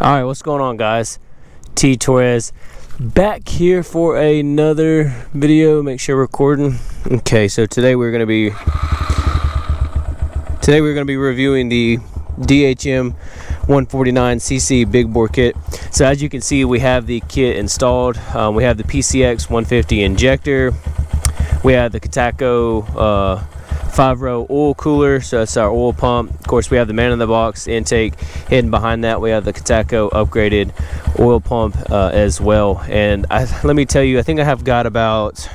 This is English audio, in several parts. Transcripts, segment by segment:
All right, what's going on, guys? T Torres back here for another video. Make sure we're recording. Okay, so today we're gonna be reviewing the DHM 149cc big bore kit. So as you can see, we have the kit installed. We have the PCX 150 injector. We have the Kataco 5-row oil cooler, so that's our oil pump. Of course, we have the man in the box intake. Hidden behind that, we have the Kataco upgraded oil pump as well. And let me tell you, I think I have got about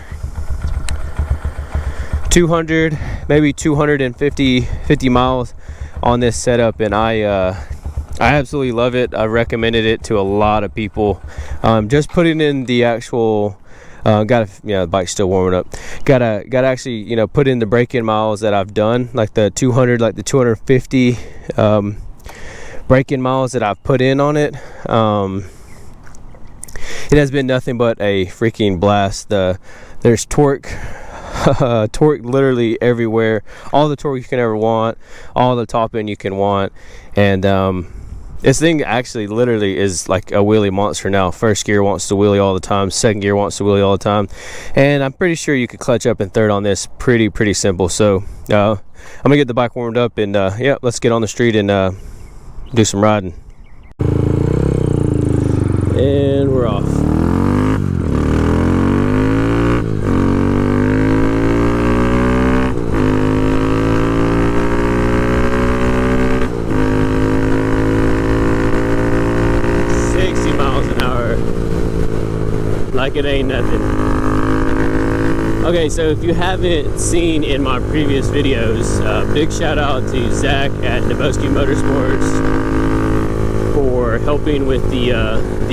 200, maybe 250 miles on this setup, and I absolutely love it. I recommended it to a lot of people. Just putting in the actual the bike's still warming up. Gotta actually, put in the break-in miles that I've done, like the 200, like the 250 break-in miles that I've put in on it. It has been nothing but a freaking blast. There's torque, torque literally everywhere. All the torque you can ever want, all the top end you can want, and this thing actually literally is like a wheelie monster now. First gear wants to wheelie all the time. Second gear wants to wheelie all the time. And I'm pretty sure you could clutch up in third on this pretty simple. So I'm gonna get the bike warmed up, and yeah, let's get on the street and do some riding. And we're off. Like it ain't nothing. Okay, so if you haven't seen in my previous videos, big shout out to Zach at Navarre Motorsports for helping with the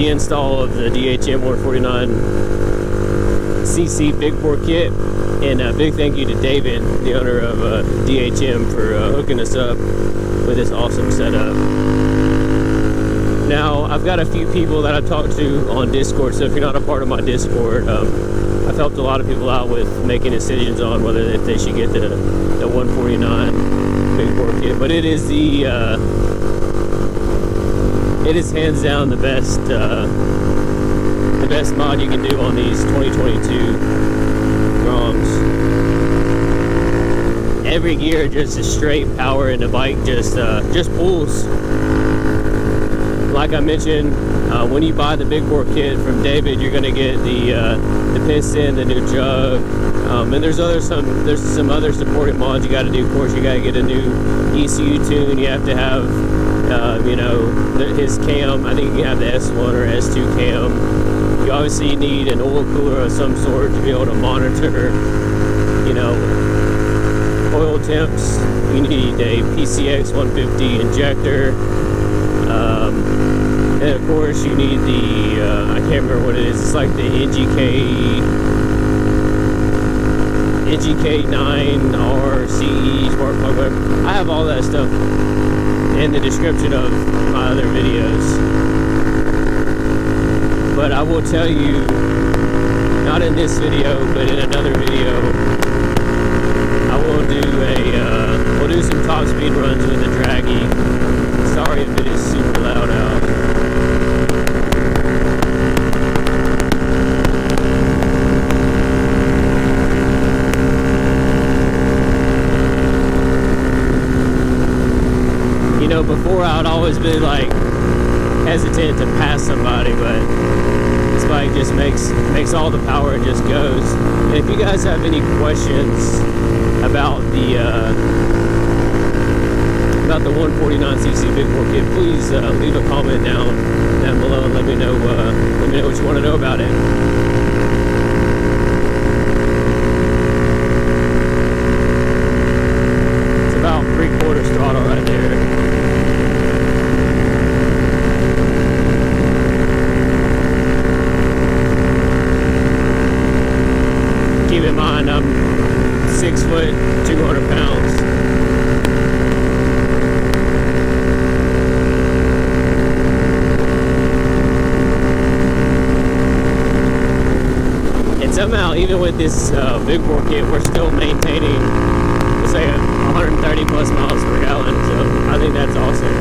install of the DHM 149cc big bore kit, and a big thank you to David, the owner of DHM, for hooking us up with this awesome setup. Now, I've got a few people that I've talked to on Discord, so if you're not a part of my Discord, I've helped a lot of people out with making decisions on whether if they should get the 149 big bore kit. But it is it is hands down the best mod you can do on these 2022 ROMs. Every gear just is straight power, and the bike just pulls. Like I mentioned, when you buy the big bore kit from David, you're going to get the piston, the new jug, and there's some other supporting mods you got to do. Of course, you got to get a new ECU tune. You have to have his cam. I think you can have the S1 or S2 cam. You obviously need an oil cooler of some sort to be able to monitor oil temps. You need a PCX 150 injector. And of course you need the, I can't remember what it is, it's like the NGK9RCE spark plug. I have all that stuff in the description of my other videos. But I will tell you, not in this video, but in another video, I will do we'll do some top speed runs with the Draggy. Sorry if it is super loud out. Before I'd always been like hesitant to pass somebody, but this bike just makes all the power, it just goes. And if you guys have any questions about the 149cc big bore kit, please leave a comment down below and let me know what you want to know about it. It's about 3/4 throttle right there. Keep in mind, I'm 6 foot, 200 pounds. And somehow, even with this big bore kit, we're still maintaining, let's say, 130 plus miles per gallon. So I think that's awesome.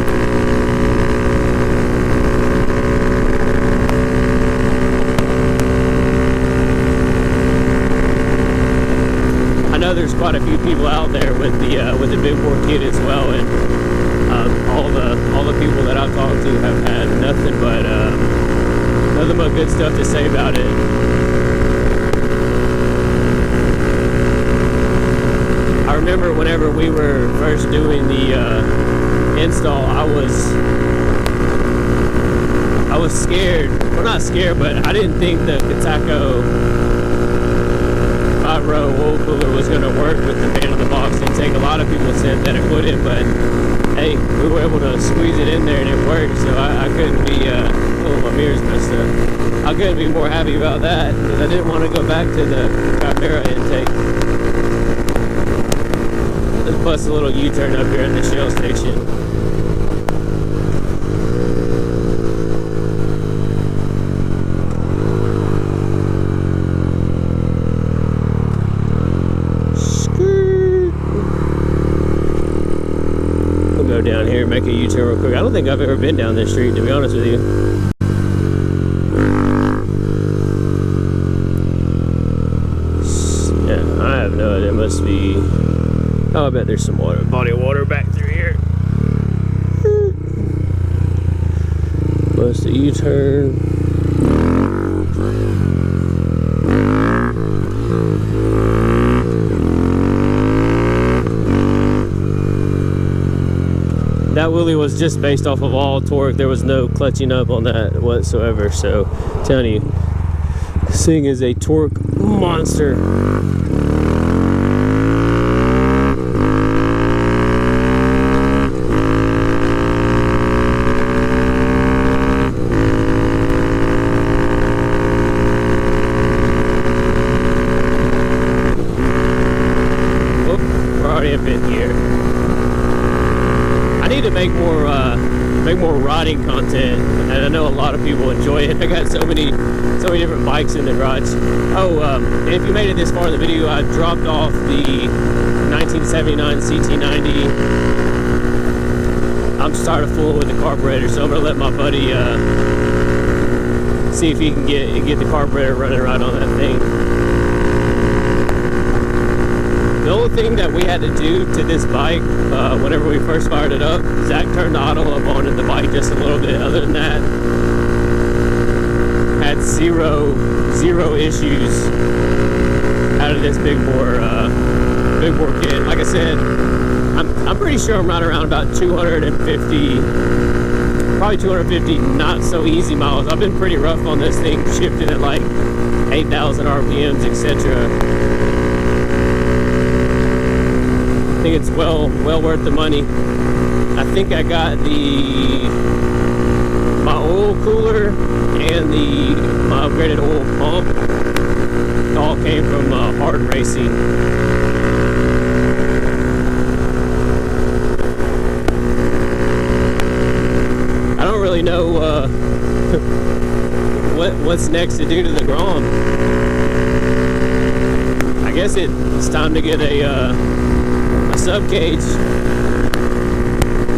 know there's quite a few people out there with the big bore kit as well, and all the people that I've talked to have had nothing but good stuff to say about it. I remember whenever we were first doing the install, I was scared. Well, not scared, but I didn't think the Kataco 5-row oil cooler was going to work with the man in the box intake. A lot of people said that it wouldn't, but hey, we were able to squeeze it in there and it worked, so I couldn't be, oh, my mirror's messed up. I couldn't be more happy about that, because I didn't want to go back to the Chimera intake. Let's bust a little U-turn up here at the Shell station. Down here, make a U-turn real quick. I don't think I've ever been down this street, to be honest with you. Yeah, I have no idea. It must be. Oh, I bet there's some water, body of water back through here. Bust a U-turn. That wheelie was just based off of all torque. There was no clutching up on that whatsoever. So, I'm telling you, this thing is a torque monster. Oh, we're already in 5th gear. I need to make more riding content, and I know a lot of people enjoy it. I got so many different bikes in the garage. Oh, and if you made it this far in the video, I dropped off the 1979 CT90. I'm starting to fool with the carburetor, so I'm gonna let my buddy see if he can get the carburetor running right on that thing. The only thing that we had to do to this bike, whenever we first fired it up, Zach turned the auto up on the bike just a little bit. Other than that, had zero issues out of this big bore kit. Like I said, I'm pretty sure I'm right around about 250, probably 250 not so easy miles. I've been pretty rough on this thing, shifting at like 8,000 RPMs, etc. I think it's well worth the money. I think I got my oil cooler and my upgraded oil pump. It all came from Hard Racing. I don't really know what's next to do to the Grom. I guess it's time to get a sub cage,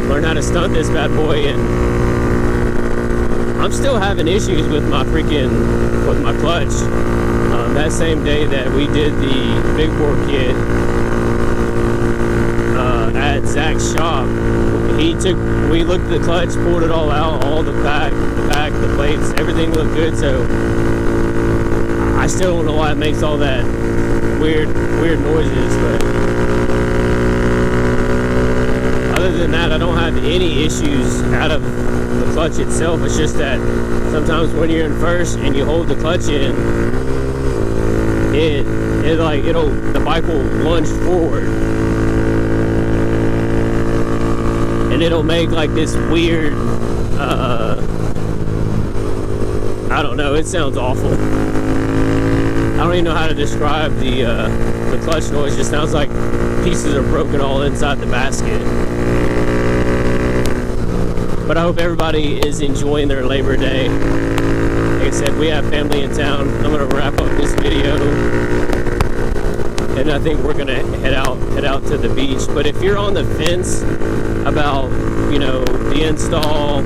learn how to stunt this bad boy, and I'm still having issues with my clutch. That same day that we did the big bore kit at Zach's shop, we looked at the clutch, pulled it all out, all the pack, the plates, everything looked good. So I still don't know why it makes all that weird noises, but other than that, I don't have any issues out of the clutch itself. It's just that sometimes when you're in first and you hold the clutch in, the bike will lunge forward, and it'll make like this weird, I don't know, it sounds awful. I don't even know how to describe the clutch noise. It just sounds like pieces are broken all inside the basket. But I hope everybody is enjoying their Labor Day. Like I said, we have family in town. I'm gonna wrap up this video, and I think we're gonna head out to the beach. But if you're on the fence about, the install,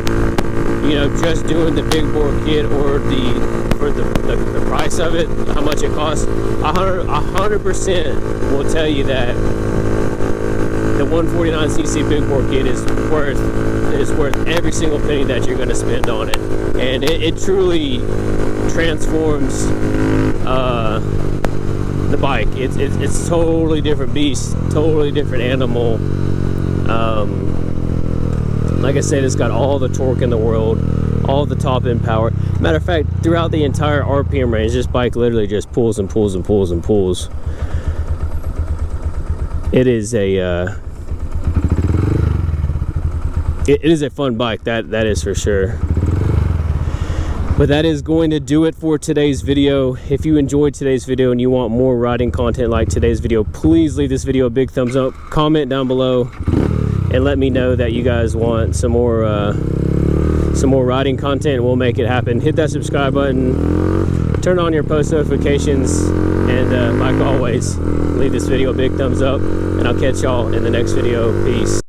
you know, just doing the big bore kit or the price of it, how much it costs, 100% will tell you that the 149cc big bore kit is worth every single penny that you're going to spend on it, and it truly transforms the bike. It's a totally different beast, totally different animal. Like I said, it's got all the torque in the world, all the top end power. Matter of fact, throughout the entire RPM range, this bike literally just pulls and pulls and pulls and pulls. It is a it is a fun bike, that is for sure. But that is going to do it for today's video. If you enjoyed today's video and you want more riding content like today's video, please leave this video a big thumbs up, comment down below, and let me know that you guys want some more riding content. We'll make it happen. Hit that subscribe button, turn on your post notifications, and like always, leave this video a big thumbs up, and I'll catch y'all in the next video. Peace.